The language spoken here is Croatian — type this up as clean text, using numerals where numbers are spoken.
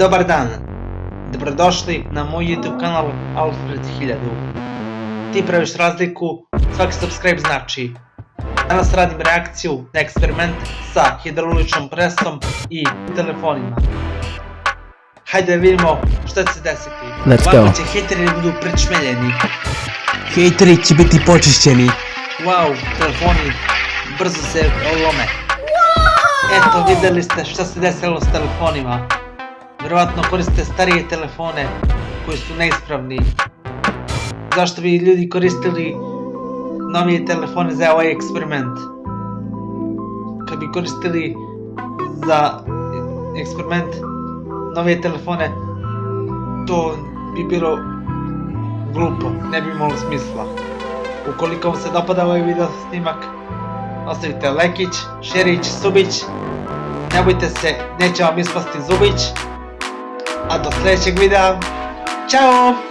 Dobar dan, dobrodošli na moj YouTube kanal ALFRED 1000. Ti praviš razliku, svaki subscribe znači. Danas radim reakciju na eksperiment sa hidrauličnom presom i telefonima. Hajde da vidimo šta će se desiti. Let's go. Ovako će hejteri budu prečmeljeni. Hejteri će biti počišćeni. Wow, telefoni brzo se lome. Eto, vidjeli ste šta se desilo s telefonima. Vjerovatno koriste starije telefone koji su neispravni. Zašto bi ljudi koristili novije telefone za ovaj eksperiment? Kad bi koristili za eksperiment novije telefone, to bi bilo glupo, ne bi imalo smisla. Ukoliko vam se dopada ovaj video snimak, ostavite lajkić, šerić, subić. Ne bojte se, neće vam ispasti zubić. A do sljedećeg videa, čao!